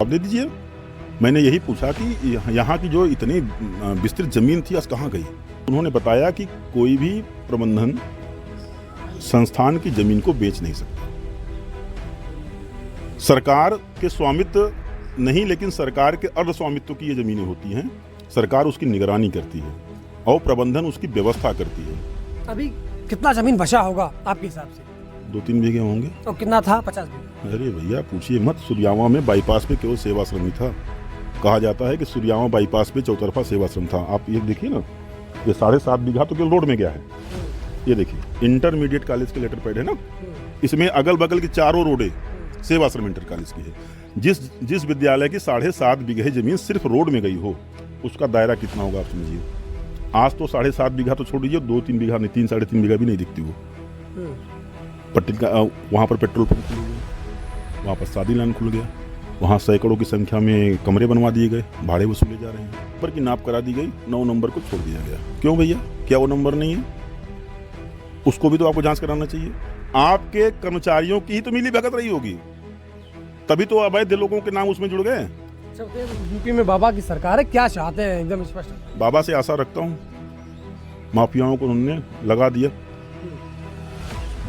अब दे दीजिए। मैंने यही पूछा कि यहाँ की जो इतनी विस्तृत जमीन थी आज कहाँ गई। उन्होंने बताया कि कोई भी प्रबंधन संस्थान की जमीन को बेच नहीं सकता। सरकार के स्वामित्व नहीं, लेकिन सरकार के अर्ध स्वामित्व की ये जमीनें होती हैं। सरकार उसकी निगरानी करती है और प्रबंधन उसकी व्यवस्था करती है। अभी कितना जमीन बचा होगा आपके हिसाब से? 2-3 बीघे होंगे। तो कितना था? 50 बीघे। अरे भैया पूछिए मत। सूर्यावा में बाईपास पे केवल सेवाश्रम ही था। कहा जाता है कि सूर्यावा बाईपास पे चौतरफा सेवाश्रम था। आप ये देखिए ना, ये 7.5 बीघा तो केवल रोड में गया है। ये देखिए इंटरमीडिएट कॉलेज के लेटर पैड है ना, इसमें अगल बगल की चारों रोडें सेवाश्रम इंटर कॉलेज की है। जिस विद्यालय की 7.5 बीघे जमीन सिर्फ रोड में गई हो, उसका दायरा कितना होगा आप समझिए। आज तो 7.5 बीघा तो छोड़ दीजिए, 2-3 बीघा नहीं, 3-3.5 बीघा भी नहीं दिखती वो। वहाँ पर पेट्रोल पंप खुल गया, वहाँ पर शादी लाइन खुल गया, वहाँ सैकड़ों की संख्या में कमरे बनवा दिए गए, भाड़े वसूले जा रहे हैं। पर की नाप करा दी गई, 9 नंबर को छोड़ दिया गया। क्यों भैया, क्या वो नंबर नहीं है? उसको भी तो आपको जांच कराना चाहिए। आपके कर्मचारियों की ही तो मिली भगत रही होगी, तभी तो अवैध लोगों के नाम उसमें जुड़ गए। यूपी में बाबा की सरकार है, क्या चाहते हैं एकदम स्पष्ट? बाबा से आशा रखता हूँ, माफियाओं को उन्होंने लगा दिया।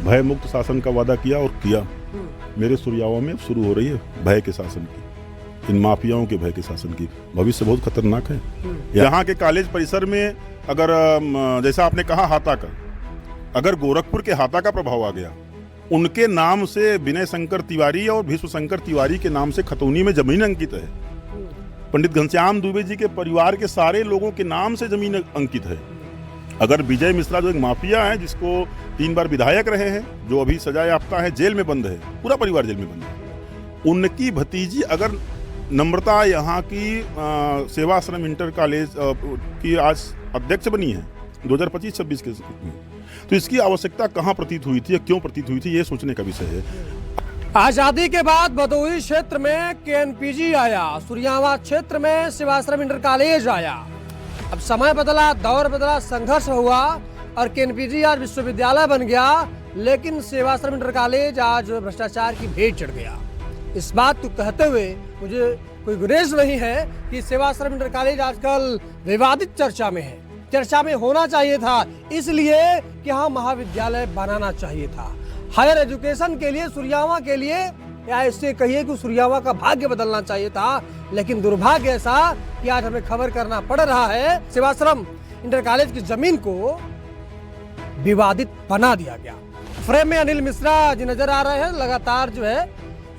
भय मुक्त शासन का वादा किया और किया। मेरे सूर्यावा में शुरू हो रही है भय के शासन की, इन माफियाओं के भय के शासन की। भविष्य बहुत खतरनाक है। यहाँ के कॉलेज परिसर में अगर जैसा आपने कहा हाथा का, अगर गोरखपुर के हाथा का प्रभाव आ गया, उनके नाम से विनय शंकर तिवारी और भीष्म शंकर तिवारी के नाम से खतौनी में जमीन अंकित है। पंडित घनश्याम दुबे जी के परिवार के सारे लोगों के नाम से जमीन अंकित है। अगर विजय मिश्रा जो एक माफिया है, जिसको 3 बार विधायक रहे हैं, जो अभी सजा याफ्ता है, जेल में बंद है, पूरा परिवार जेल में बंद है, उनकी भतीजी अगर नम्रता यहाँ की सेवाश्रम इंटर कॉलेज की आज अध्यक्ष बनी है 2025-26 के, तो इसकी आवश्यकता कहाँ प्रतीत हुई थी, क्यों प्रतीत हुई थी, ये सोचने का विषय है। आजादी के बाद भदोही क्षेत्र में केएनपीजी आया, सूर्यावा क्षेत्र में सेवाश्रम इंटर कॉलेज आया। अब समय बदला, दौर बदला, संघर्ष हुआ और केएनपीजी आज विश्वविद्यालय बन गया, लेकिन सेवाश्रम इंटर कॉलेज आज भ्रष्टाचार की भेंट चढ़ गया। इस बात को कहते हुए मुझे कोई गुरेज नहीं है कि सेवाश्रम इंटर कॉलेज आजकल विवादित चर्चा में है। चर्चा में होना चाहिए था इसलिए कि हाँ महाविद्यालय बनाना चाहिए था। हायर एजुकेशन के लिए, सूर्यावा के लिए, या इससे कहिए कि सूर्यावा का भाग्य बदलना चाहिए था। लेकिन दुर्भाग्य ऐसा कि आज हमें खबर करना पड़ रहा है सेवाश्रम इंटर कॉलेज की जमीन को विवादित बना दिया गया। फ्रेम में अनिल मिश्रा जी नजर आ रहे हैं, लगातार जो है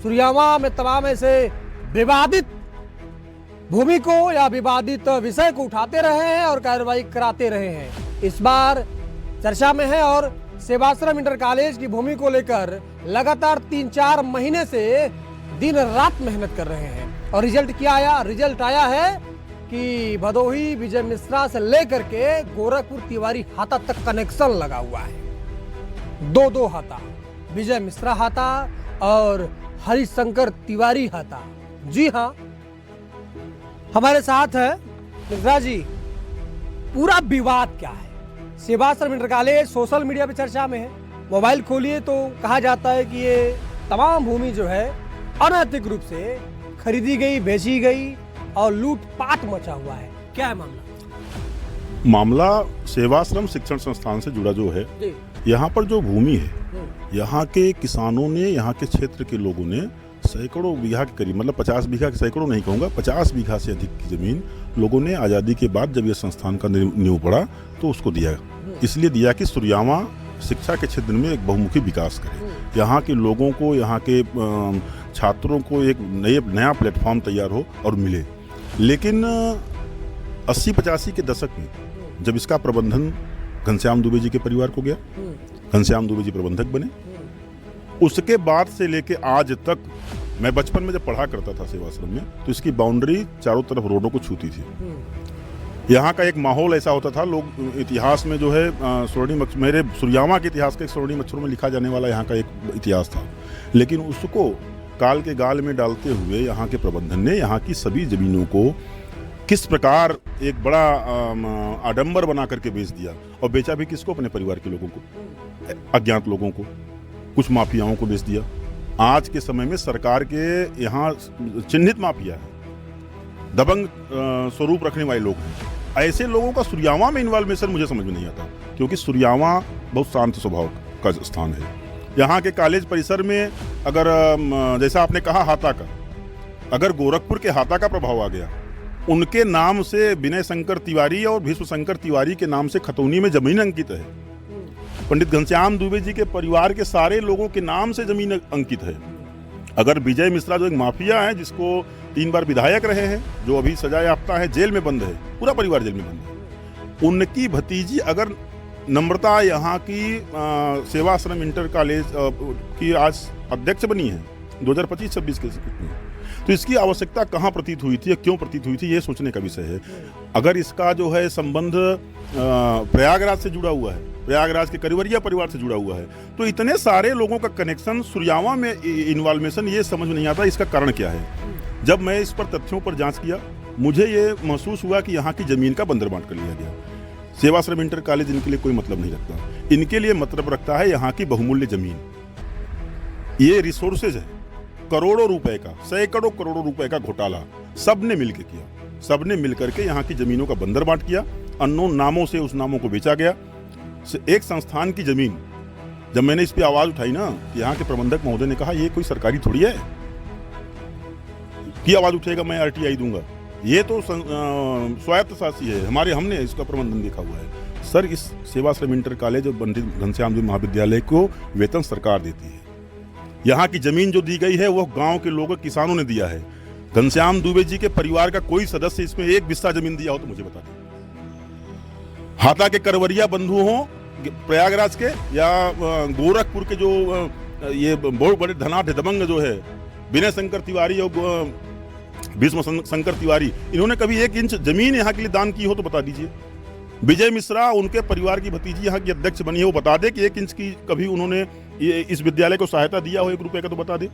सूर्यावा में तमाम ऐसे विवादित भूमि को या विवादित विषय को उठाते रहे हैं और कार्रवाई कराते रहे हैं। इस बार चर्चा में है और सेवाश्रम इंटर कॉलेज की भूमि को लेकर लगातार 3-4 महीने से दिन रात मेहनत कर रहे हैं। और रिजल्ट क्या आया? रिजल्ट आया है कि भदोही विजय मिश्रा से लेकर के गोरखपुर तिवारी हाथा तक कनेक्शन लगा हुआ है। 2 हाथा, विजय मिश्रा हाथा और हरिशंकर तिवारी हाथा। जी हाँ, हमारे साथ है मिश्रा जी। पूरा विवाद क्या है? Sevashram inter college social media पे चर्चा में है। मोबाइल खोलिए तो कहा जाता है कि ये तमाम भूमि जो है अनैतिक रूप से खरीदी गई, बेची गई और लूटपाट मचा हुआ है। क्या है मामला? मामला सेवाश्रम शिक्षण संस्थान से जुड़ा जो है, यहाँ पर जो भूमि है, यहाँ के किसानों ने, यहाँ के क्षेत्र के लोगों ने सैकड़ों बीघा के करीब, मतलब 50 बीघा के, सैकड़ों नहीं कहूँगा, 50 बीघा से अधिक की जमीन लोगों ने आज़ादी के बाद जब ये संस्थान का नींव पड़ा तो उसको दिया। इसलिए दिया कि सूर्यावा शिक्षा के क्षेत्र में एक बहुमुखी विकास करे, यहाँ के लोगों को, यहाँ के छात्रों को एक नया प्लेटफॉर्म तैयार हो और मिले। लेकिन 80-85 के दशक में जब इसका प्रबंधन घनश्याम दुबे जी के परिवार को गया, घनश्याम दुबे जी प्रबंधक बने, उसके बाद से लेके आज तक, मैं बचपन में जब पढ़ा करता था सेवाश्रम में, तो इसकी बाउंड्री चारों तरफ रोडों को छूती थी। यहाँ का एक माहौल ऐसा होता था, लोग इतिहास में जो है स्वर्णिम, मेरे सूर्यावा के इतिहास के स्वर्णिम अक्षरों में लिखा जाने वाला यहाँ का एक इतिहास था। लेकिन उसको काल के गाल में डालते हुए यहाँ के प्रबंधन ने यहाँ की सभी जमीनों को किस प्रकार एक बड़ा आडंबर बना करके बेच दिया। और बेचा भी किसको? अपने परिवार के लोगों को, अज्ञात लोगों को, कुछ माफियाओं को बेच दिया। आज के समय में सरकार के यहाँ चिन्हित माफिया है, दबंग स्वरूप रखने वाले लोग हैं। ऐसे लोगों का सुरयावा में इन्वॉल्वेशन मुझे समझ में नहीं आता, क्योंकि सुरयावा बहुत शांत स्वभाव का स्थान है। यहाँ के कॉलेज परिसर में अगर जैसा आपने कहा हाथा का, अगर गोरखपुर के हाथा का प्रभाव आ गया, उनके नाम से विनय शंकर तिवारी और भीष्म शंकर तिवारी के नाम से खतौनी में जमीन अंकित है। पंडित घनश्याम दुबे जी के परिवार के सारे लोगों के नाम से जमीन अंकित है। अगर विजय मिश्रा जो एक माफिया है, जिसको 3 बार विधायक रहे हैं, जो अभी सजा याफ्ता है, जेल में बंद है, पूरा परिवार जेल में बंद है, उनकी भतीजी अगर नम्रता यहाँ की सेवाश्रम इंटर कॉलेज की आज अध्यक्ष बनी है 2025-26 के में, तो इसकी आवश्यकता कहाँ प्रतीत हुई थी, क्यों प्रतीत हुई थी, ये सोचने का विषय है। अगर इसका जो है संबंध प्रयागराज से जुड़ा हुआ है, प्रयागराज के करिवरिया परिवार से जुड़ा हुआ है, तो इतने सारे लोगों का कनेक्शन सुरयावा में इन्वॉल्वेशन, ये समझ में नहीं आता इसका कारण क्या है। जब मैं इस पर तथ्यों पर जांच किया, मुझे ये महसूस हुआ कि यहाँ की जमीन का बंदरबांट कर लिया गया। सेवाश्रम इंटर कॉलेज इनके लिए कोई मतलब नहीं रखता, इनके लिए मतलब रखता है यहाँ की बहुमूल्य जमीन। ये रिसोर्सेज है, करोड़ों रुपए का, सैकड़ों करोड़ों रुपए का घोटाला सबने मिलकर किया। सबने मिलकर के यहाँ की जमीनों का बंदरबांट किया, अननोन नामों से उस नामों को बेचा गया। एक संस्थान की जमीन, जब मैंने इस पे आवाज उठाई ना, यहाँ के प्रबंधक महोदय ने कहा ये कोई सरकारी थोड़ी है कि आवाज उठेगा मैं आरटीआई दूंगा, ये तो स्वायत्त शासी है, हमने इसका प्रबंधन देखा हुआ है। सर, इस सेवाश्रम इंटर कॉलेज और पंडित घनश्याम दुबे महाविद्यालय को वेतन सरकार देती है। यहाँ की जमीन जो दी गई है वो गांव के लोगों, किसानों ने दिया है। घनश्याम दुबे जी के परिवार का कोई सदस्य इसमें एक बिस्सा जमीन दिया हो तो मुझे बता दें। हाथा के करवरिया बंधु हो, प्रयागराज के या गोरखपुर के जो ये बहुत बड़े धनाढ़ दबंग जो है विनय शंकर तिवारी और भीष्म शंकर तिवारी, इन्होंने कभी 1 इंच जमीन यहाँ के लिए दान की हो तो बता दीजिए। विजय मिश्रा, उनके परिवार की भतीजी यहाँ की अध्यक्ष बनी है, वो बता दे कि 1 इंच की कभी उन्होंने इस विद्यालय को सहायता दिया हो 1 रुपए का तो बता दे।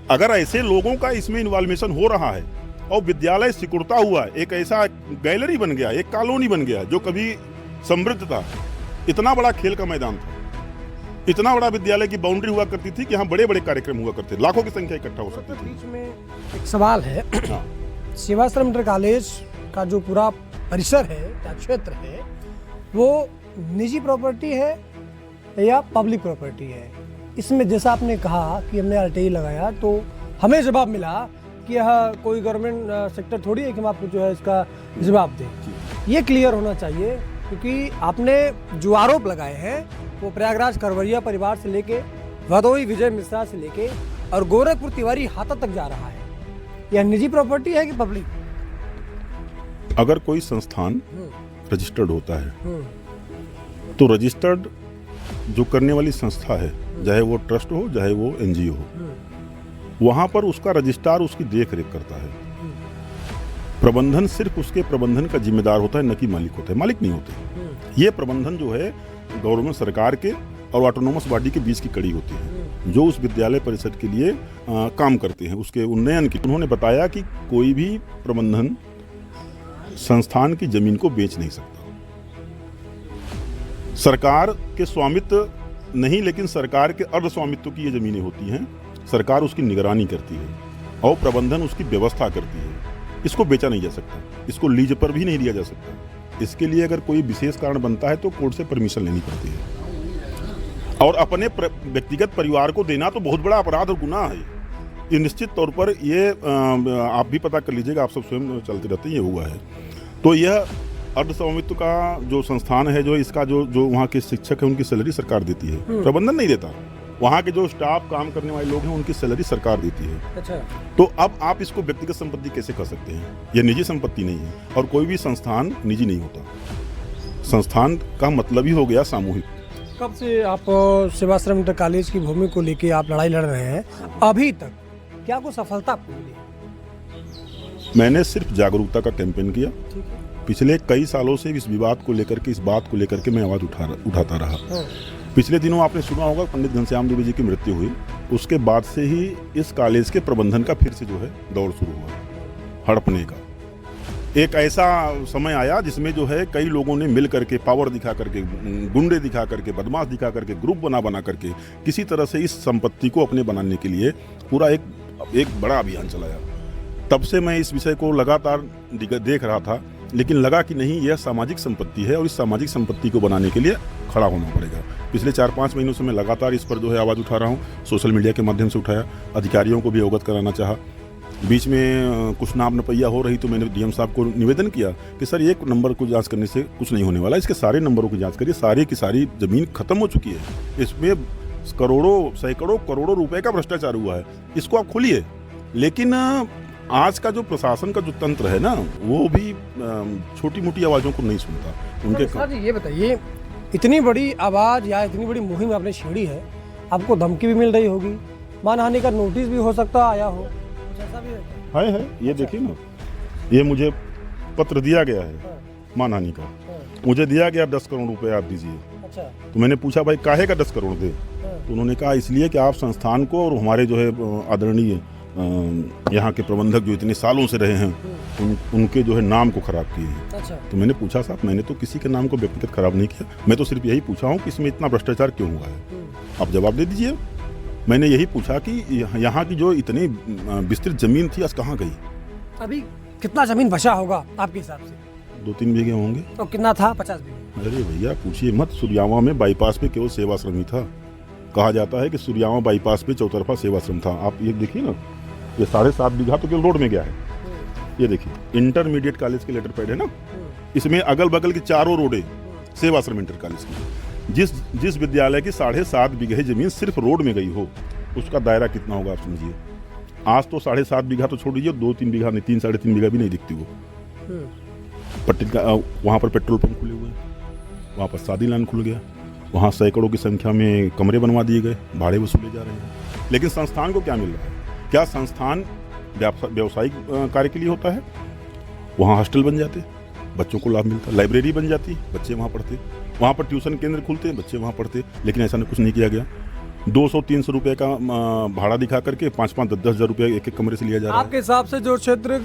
अगर ऐसे लोगों का इसमें इन्वॉल्वेशन हो रहा है और विद्यालय सिकुड़ता हुआ एक ऐसा गैलरी बन गया, एक कॉलोनी बन गया जो कभी समृद्ध था, इतना बड़ा खेल का मैदान था, इतना बड़ा विद्यालय की बाउंड्री हुआ करती थी कि यहाँ बड़े बड़े कार्यक्रम हुआ करते, लाखों की संख्या इकट्ठा हो सकती थी। बीच में एक सवाल है, सेवाश्रम इंटर कॉलेज का जो पूरा परिसर है या क्षेत्र है, वो निजी प्रॉपर्टी है या पब्लिक प्रॉपर्टी है? इसमें जैसा आपने कहा कि हमने आरटीआई लगाया तो हमें जवाब मिला कि यह कोई गवर्नमेंट सेक्टर थोड़ी है कि हम आपको जो है इसका जवाब दें। ये क्लियर होना चाहिए, क्योंकि आपने जो आरोप लगाए हैं वो प्रयागराज करवरिया परिवार से लेके भदोही विजय मिश्रा से लेके और गोरखपुर तिवारी हाथा तक जा रहा है। यह निजी प्रॉपर्टी है कि पब्लिक? अगर कोई संस्थान रजिस्टर्ड होता है तो रजिस्टर्ड जो करने वाली संस्था है, चाहे वो ट्रस्ट हो चाहे वो एनजीओ हो, वहां पर उसका रजिस्ट्रार उसकी देख रेख करता है। प्रबंधन सिर्फ उसके प्रबंधन का जिम्मेदार होता है, न कि मालिक होता है। मालिक नहीं होते। ये प्रबंधन जो है गवर्नमेंट सरकार के और ऑटोनोमस बॉडी के बीच की कड़ी होती है, जो उस विद्यालय परिषद के लिए काम करते हैं, उसके उन्नयन की। उन्होंने बताया कि कोई भी प्रबंधन संस्थान की जमीन को बेच नहीं सकता। सरकार के स्वामित्व नहीं, लेकिन सरकार के अर्ध स्वामित्व की ये जमीनें होती हैं। सरकार उसकी निगरानी करती है और प्रबंधन उसकी व्यवस्था करती है। इसको बेचा नहीं जा सकता, इसको लीज पर भी नहीं दिया जा सकता। इसके लिए अगर कोई विशेष कारण बनता है तो कोर्ट से परमिशन लेनी पड़ती है। और अपने व्यक्तिगत परिवार को देना तो बहुत बड़ा अपराध और गुनाह है। ये निश्चित तौर पर ये आप भी पता कर लीजिएगा, आप सब स्वयं चलते रहते हैं, ये हुआ है। तो यह अर्ध स्वामित्व का जो संस्थान है, जो इसका जो वहाँ के शिक्षक है उनकी सैलरी सरकार देती है, प्रबंधन नहीं देता। वहाँ के जो स्टाफ काम करने वाले लोग हैं उनकी सैलरी सरकार देती है। अच्छा। तो अब आप इसको व्यक्तिगत संपत्ति कैसे कर सकते हैं? यह निजी संपत्ति नहीं है और कोई भी संस्थान निजी नहीं होता। संस्थान का मतलब ही हो गया सामूहिक। कब से आप सेवाश्रम इंटर कॉलेज की भूमि को लेके आप लड़ाई लड़ रहे हैं? अभी तक क्या कोई सफलता आपको मिली? मैंने सिर्फ जागरूकता का कैंपेन किया। पिछले कई सालों से इस विवाद को लेकर के, इस बात को लेकर के मैं आवाज उठाता रहा। पिछले दिनों आपने सुना होगा पंडित घनश्याम दुबे जी की मृत्यु हुई, उसके बाद से ही इस कॉलेज के प्रबंधन का फिर से जो है दौर शुरू हुआ हड़पने का। एक ऐसा समय आया जिसमें जो है कई लोगों ने मिल करके, पावर दिखा करके, गुंडे दिखा करके, बदमाश दिखा करके, ग्रुप बना करके किसी तरह से इस संपत्ति को अपने बनाने के लिए पूरा एक बड़ा अभियान चलाया। तब से मैं इस विषय को लगातार देख रहा था, लेकिन लगा कि नहीं, यह सामाजिक संपत्ति है और इस सामाजिक संपत्ति को बनाने के लिए खड़ा होना पड़ेगा। पिछले 4-5 महीनों से मैं लगातार इस पर जो है आवाज़ उठा रहा हूँ, सोशल मीडिया के माध्यम से उठाया, अधिकारियों को भी अवगत कराना चाहा। बीच में कुछ नाम नपैया हो रही तो मैंने डीएम साहब को निवेदन किया कि सर, एक नंबर को जांच करने से कुछ नहीं होने वाला, इसके सारे नंबरों की जांच करिए। सारी की सारी ज़मीन खत्म हो चुकी है, इसमें करोड़ों, सैकड़ों करोड़ों रुपए का भ्रष्टाचार हुआ है, इसको आप खोलिए। लेकिन आज का जो प्रशासन का जो तंत्र है ना, वो भी छोटी मोटी आवाज़ों को नहीं सुनता। उनके सर ये बताइए, इतनी बड़ी आवाज़ या इतनी बड़ी मुहिम आपने छेड़ी है, आपको धमकी भी मिल रही होगी, मानहानि का नोटिस भी हो सकता आया हो, कुछ ऐसा भी है? ये देखिए ना, ये मुझे पत्र दिया गया है मानहानि का। मुझे दिया गया 10 करोड़ रुपए आप दीजिए। अच्छा। तो मैंने पूछा भाई काहे का 10 करोड़ दे? तो उन्होंने कहा इसलिए कि आप संस्थान को और हमारे जो है आदरणीय यहाँ के प्रबंधक जो इतने सालों से रहे हैं उनके जो है नाम को खराब किए हैं। अच्छा। तो मैंने पूछा साहब, मैंने तो किसी के नाम को व्यक्तिगत खराब नहीं किया, मैं तो सिर्फ यही पूछा हूँ कि इसमें इतना भ्रष्टाचार क्यों हुआ है, आप जवाब दे दीजिए। मैंने यही पूछा कि यहाँ की जो इतनी विस्तृत जमीन थी आज कहाँ गई? अभी कितना जमीन बचा होगा आपके हिसाब से? 2-3 बीघे होंगे। तो कितना था? 50 बीघे। अरे भैया पूछिए मत, सुरयावा में बाईपास पे केवल सेवाश्रम ही था। कहा जाता है कि सुरयावा बाईपास पे चौतरफा सेवाश्रम था। आप ये देखिए ना, ये 7.5 बीघा तो केवल रोड में गया है। ये देखिए इंटरमीडिएट कॉलेज के लेटर पैड है ना, इसमें अगल बगल की चारों रोडें सेवाश्रम इंटर कॉलेज की। जिस विद्यालय की 7.5 बीघे जमीन सिर्फ रोड में गई हो, उसका दायरा कितना होगा आप समझिए। आज तो 7.5 बीघा तो छोड़ दीजिए, 2-3 बीघा नहीं, 3-3.5 बीघा भी नहीं दिखती वो। पट्टी का वहाँ पर पेट्रोल पंप खुले हुए हैं, वहाँ पर शादी लाइन खुल गया, वहाँ सैकड़ों की संख्या में कमरे बनवा दिए गए, भाड़े वसूले जा रहे हैं। लेकिन संस्थान को क्या मिल रहा है? क्या संस्थान व्यावसायिक कार्य के लिए होता है? वहाँ हॉस्टल बन जाते, बच्चों को लाभ मिलता, लाइब्रेरी बन जाती, बच्चे वहाँ पढ़ते, वहाँ पर ट्यूशन केंद्र खुलते, बच्चे वहाँ पढ़ते। लेकिन ऐसा कुछ नहीं किया गया। 200-300 रुपये का भाड़ा दिखा करके 5-10 हज़ार रुपये एक कमरे से लिया जा रहा है। आपके हिसाब से जो क्षेत्र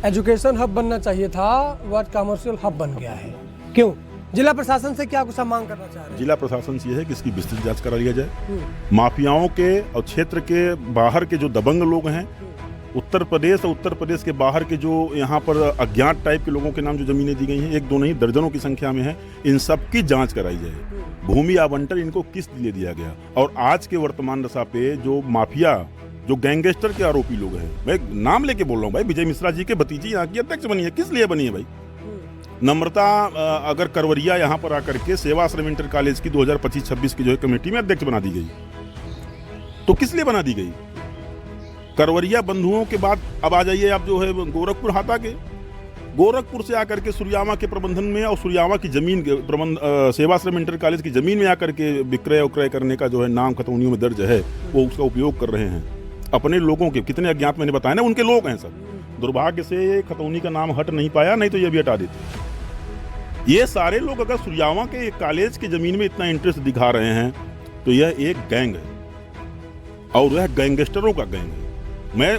एजुकेशन हब बनना चाहिए था वो आज कमर्शियल हब बन गया है, क्यों? जिला प्रशासन से क्या कुछ मांग करना चाह रहे हैं? जिला प्रशासन से यह है कि इसकी विस्तृत जांच करा लिया जाए। माफियाओं के और क्षेत्र के बाहर के जो दबंग लोग हैं, उत्तर प्रदेश और उत्तर प्रदेश के बाहर के जो यहाँ पर अज्ञात टाइप के लोगों के नाम जो जमीनें दी गई हैं, 1-2 नहीं दर्जनों की संख्या में है, इन सब की जांच कराई जाए। भूमि आवंटन इनको किस लिए दिया गया? और आज के वर्तमान दशा पे जो माफिया, जो गैंगस्टर के आरोपी लोग हैं, मैं नाम लेके बोल रहा हूँ भाई, विजय मिश्रा जी के भतीजी यहाँ की अध्यक्ष बनी है, किस लिए बनी है भाई? नम्रता अगर करवरिया यहाँ पर आकर के सेवाश्रम इंटर कॉलेज की 2025-26 की जो है कमेटी में अध्यक्ष बना दी गई, तो किस लिए बना दी गई? करवरिया बंधुओं के बाद अब आ जाइए आप जो है गोरखपुर हाथा के, गोरखपुर से आकर के सुरयावा के प्रबंधन में और सुरयावा की जमीन सेवाश्रम इंटर कॉलेज की जमीन में आकर के विक्रय उक्रय करने का जो है नाम खतौनियों में दर्ज है, वो उसका उपयोग कर रहे हैं अपने लोगों के। कितने अज्ञात मैंने बताया ना, उनके लोग हैं सब। दुर्भाग्य से खतौनी का नाम हट नहीं पाया, नहीं तो ये भी हटा देते। ये सारे लोग अगर सुरयावा के कॉलेज की जमीन में इतना इंटरेस्ट दिखा रहे हैं तो यह एक गैंग है और वह गैंगस्टरों का गैंग है। मैं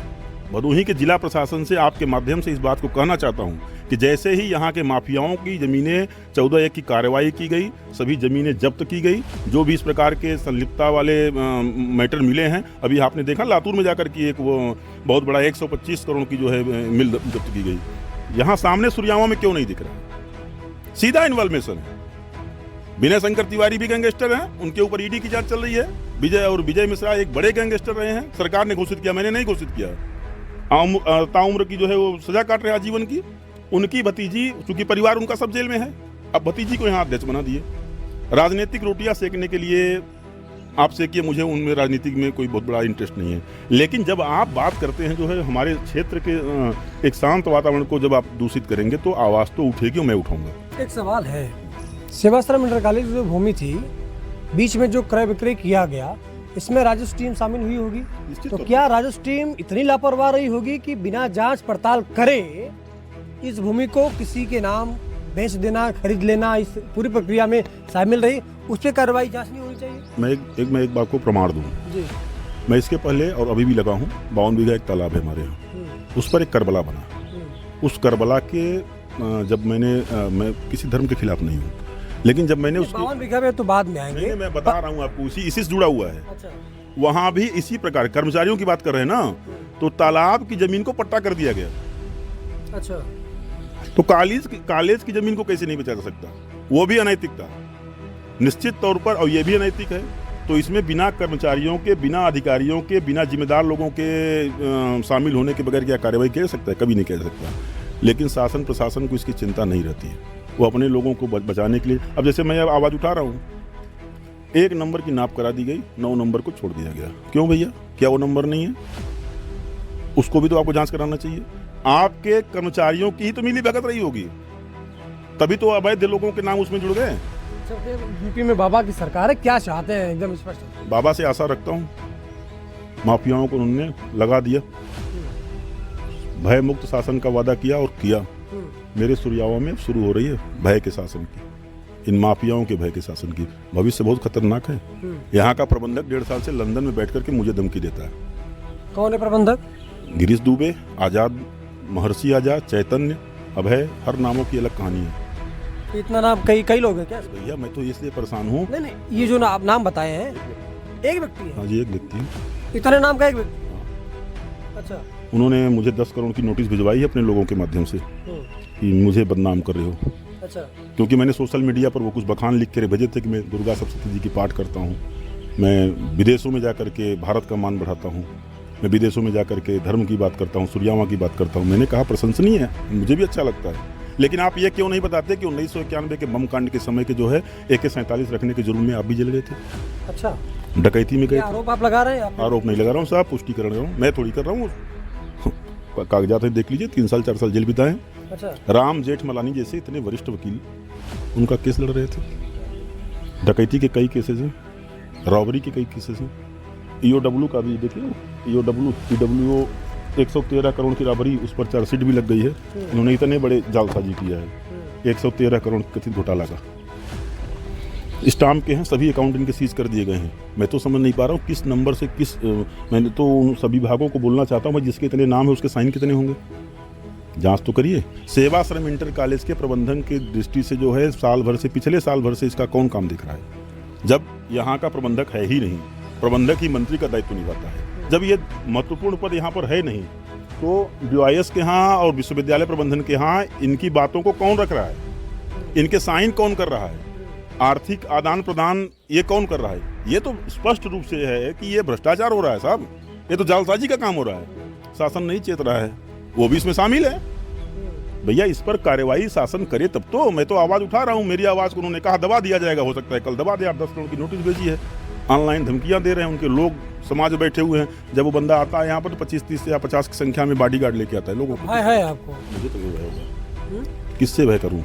भदोही के जिला प्रशासन से आपके माध्यम से इस बात को कहना चाहता हूं कि जैसे ही यहाँ के माफियाओं की जमीनें 14-1 की कार्रवाई की गई, सभी जमीनें जब्त की गई, जो भी इस प्रकार के संलिप्तता वाले मैटर मिले हैं, अभी आपने देखा लातूर में जाकर की एक वो बहुत बड़ा 125 करोड़ की जो है मिल जब्त की गई। यहाँ सामने सुरयावा में क्यों नहीं दिख रहा है? सीधा इन्वॉल्वेशन है। विनय शंकर तिवारी भी गैंगस्टर हैं, उनके ऊपर ईडी की जांच चल रही है। विजय मिश्रा एक बड़े गैंगस्टर रहे हैं, सरकार ने घोषित किया, मैंने नहीं घोषित किया। ताउम्र की जो है वो सजा काट रहे हैं आजीवन की। उनकी भतीजी, चूंकि परिवार उनका सब जेल में है, अब भतीजी को यहाँ अध्यक्ष बना दिए। राजनीतिक रोटियां सेकने के लिए आप सेकिए, मुझे उनमें राजनीतिक में कोई बहुत बड़ा इंटरेस्ट नहीं है। लेकिन जब आप बात करते हैं जो है हमारे क्षेत्र के एक शांत वातावरण को जब आप दूषित करेंगे तो आवाज़ तो उठेगी और मैं उठाऊंगा। एक सवाल है, सेवाश्रम इंटर कॉलेज जो भूमि थी, बीच में जो क्रय विक्रय किया गया, इसमें राजस्व टीम शामिल हुई होगी, तो क्या राजस्व टीम इतनी लापरवाह रही होगी कि बिना जांच पड़ताल करे इस भूमि को किसी के नाम बेच देना, खरीद लेना, इस पूरी प्रक्रिया में शामिल रही? उस पर कार्रवाई जांच नहीं होनी चाहिए? मैं एक बात को प्रमाण दूं जी। मैं इसके पहले और अभी भी लगा हूं, 52 बीघा एक तालाब है हमारे यहाँ, उस पर एक करबला बना, उस करबला के जब मैं किसी धर्म के खिलाफ नहीं हूँ, लेकिन जब मैंने उसकी 52 बीघा में तो बाद में आएंगे। मैं बता रहा हूँ आपको, इसी से जुड़ा हुआ है। अच्छा। वहाँ भी इसी प्रकार कर्मचारियों की बात कर रहे हैं ना, तो तालाब की जमीन को पट्टा कर दिया गया। अच्छा। तो कॉलेज की जमीन को कैसे नहीं बेचा जा सकता? वो भी अनैतिक था निश्चित तौर पर, और ये भी अनैतिक है। तो इसमें बिना कर्मचारियों के, बिना अधिकारियों के, बिना जिम्मेदार लोगों के शामिल होने के बगैर क्या कार्रवाई किया जा सकता है? कभी नहीं किया जा सकता। लेकिन शासन प्रशासन को इसकी चिंता नहीं रहती है, वो अपने लोगों को बचाने के लिए। अब जैसे मैं अब आवाज़ उठा रहा हूँ, 1 नंबर की नाप करा दी गई, 9 नंबर को छोड़ दिया गया। क्यों भैया? क्या वो नंबर नहीं है? उसको भी तो आपको जांच कराना चाहिए। आपके कर्मचारियों की ही तो मिली भगत रही होगी, तभी तो अवैध लोगों के नाम उसमें जुड़ गए। यूपी में बाबा की सरकार है, क्या चाहते हैं एकदम स्पष्ट? बाबा से आशा रखता हूँ, माफियाओं को उन्होंने लगा दिया, भय मुक्त शासन का वादा किया और किया। मेरे सुरयावा में शुरू हो रही है भय के शासन की, इन माफियाओं के भय के शासन की। भविष्य बहुत खतरनाक है। यहाँ का प्रबंधक 1.5 साल से लंदन में बैठ करके मुझे धमकी देता है। कौन है प्रबंधक? गिरीश दुबे, आजाद, महर्षि आजाद, चैतन्य, अभय, हर नामों की अलग कहानी है। इतना नाम कई लोग हैं क्या? भैया मैं तो इसलिए परेशान हूँ। नहीं, ये जो आप नाम बताए हैं, एक व्यक्ति है? हाँ जी, एक व्यक्ति है। इतने नाम का एक व्यक्ति? अच्छा। उन्होंने मुझे 10 करोड़ की नोटिस भिजवाई है अपने लोगों के माध्यम से कि मुझे बदनाम कर रहे हो। अच्छा। क्योंकि मैंने सोशल मीडिया पर वो कुछ बखान लिख कर भेजे थे कि मैं दुर्गा सप्तशती जी की पाठ करता हूँ, मैं विदेशों में जाकर के भारत का मान बढ़ाता हूँ, मैं विदेशों में जाकर के धर्म की बात करता हूँ, सूर्यावा की बात करता हूँ। मैंने कहा प्रशंसनीय है, मुझे भी अच्छा लगता है, लेकिन आप ये क्यों नहीं बताते कि 1991 के बम कांड के समय के जो है AK-47 रखने के जुर्म में आप भी जल गए थे? अच्छा। डकैती में गए। आरोप आप लगा रहे हैं? आरोप नहीं लगा रहा हूँ साहब, पुष्टि कर रहा हूँ। मैं थोड़ी कर रहा हूँ, कागजात है, देख लीजिए। 3 साल 4 साल जेल बिताए। अच्छा। राम जेठमलानी जैसे इतने वरिष्ठ वकील उनका केस लड़ रहे थे। डकैती के कई केसेस हैं, रॉबरी के कई केसेस हैं, EOW का भी देखिए, EOW 113 करोड़ की रॉबरी, उस पर चार्जशीट भी लग गई है। इन्होंने इतने बड़े जालसाजी किया है, 113 करोड़ कथित घोटाला का। स्टाम्प के हैं, सभी अकाउंट इनके सीज कर दिए गए हैं। मैं तो समझ नहीं पा रहा हूँ किस नंबर से मैंने तो उन सभी विभागों को बोलना चाहता हूँ, भाई जिसके इतने नाम है उसके साइन कितने होंगे? जांच तो करिए। सेवाश्रम इंटर कॉलेज के प्रबंधन की दृष्टि से जो है पिछले साल भर से इसका कौन काम दिख रहा है? जब यहाँ का प्रबंधक है ही नहीं, प्रबंधक ही मंत्री का दायित्व निभाता है। जब ये महत्वपूर्ण पद यहाँ पर है नहीं, तो BIS के यहाँ और विश्वविद्यालय प्रबंधन के यहाँ इनकी बातों को कौन रख रहा है? इनके साइन कौन कर रहा है? आर्थिक आदान प्रदान ये कौन कर रहा है? ये तो स्पष्ट रूप से है कि ये भ्रष्टाचार हो रहा है साहब, ये तो जालसाजी का काम हो रहा है। शासन नहीं चेत रहा है, वो भी इसमें शामिल है। भैया इस पर कार्यवाही शासन करे तब तो। मैं तो आवाज उठा रहा हूँ, मेरी आवाज को उन्होंने कहा दबा दिया जाएगा, हो सकता है कल दबा दे। 10 करोड़ की नोटिस भेजी है, ऑनलाइन धमकियां दे रहे हैं, उनके लोग समाज बैठे हुए हैं। जब वो बंदा आता है यहाँ पर तो 25-30 या 50 की संख्या में बॉडीगार्ड लेके आता है लोगों को। है आपको? मुझे तो ये भय होगा, किससे भय करूँ?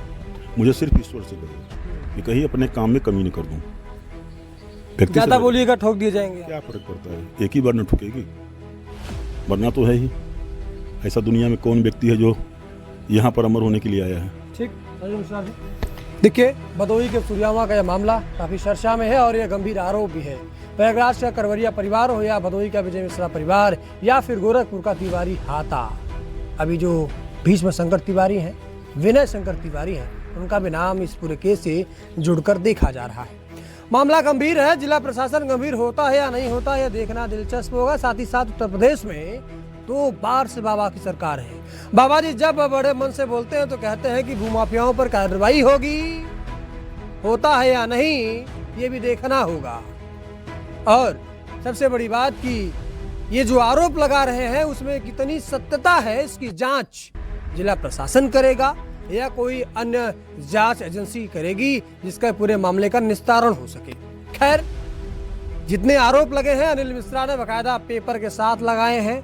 मुझे सिर्फ ईश्वर से भय कि कहीं अपने काम में कमी नहीं कर दूं। ज्यादा बोलिएगा ठोक दिए जाएंगे। क्या फर्क पड़ता है, एक ही बार न ठुकेगी, मरना तो है ही। ऐसा दुनिया में कौन व्यक्ति है जो यहाँ पर अमर होने के लिए आया है? ठीक। देखिए, भदोही के सूर्यावा का यह मामला काफी चर्चा में है और यह गंभीर आरोप भी है। प्रयागराज का करवरिया परिवार हो या भदोही का विजय मिश्रा परिवार या फिर गोरखपुर का तिवारी हाता, अभी जो भीष्म शंकर तिवारी हैं, विनय शंकर तिवारी हैं, उनका भी नाम इस पूरे केस से जुड़कर देखा जा रहा है। मामला गंभीर है। जिला प्रशासन गंभीर होता है या नहीं होता है, देखना दिलचस्प होगा। साथ ही साथ उत्तर प्रदेश में 2 बार से बाबा की सरकार है। बाबा जी जब बड़े मन से बोलते हैं तो कहते हैं कि भूमाफियाओं पर कार्रवाई होगी, होता है या नहीं ये भी देखना होगा। और सबसे बड़ी बात कि ये जो आरोप लगा रहे हैं उसमें कितनी सत्यता है, इसकी जांच जिला प्रशासन करेगा या कोई अन्य जांच एजेंसी करेगी जिसका पूरे मामले का निस्तारण हो सके। खैर, जितने आरोप लगे हैं अनिल मिश्रा ने बकायदा पेपर के साथ लगाए हैं।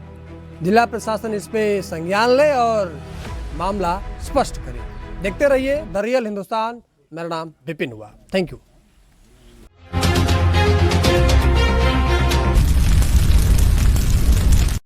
जिला प्रशासन इस पे संज्ञान ले और मामला स्पष्ट करे। देखते रहिए द रियल हिंदुस्तान। मेरा नाम विपिन हुआ। Thank you.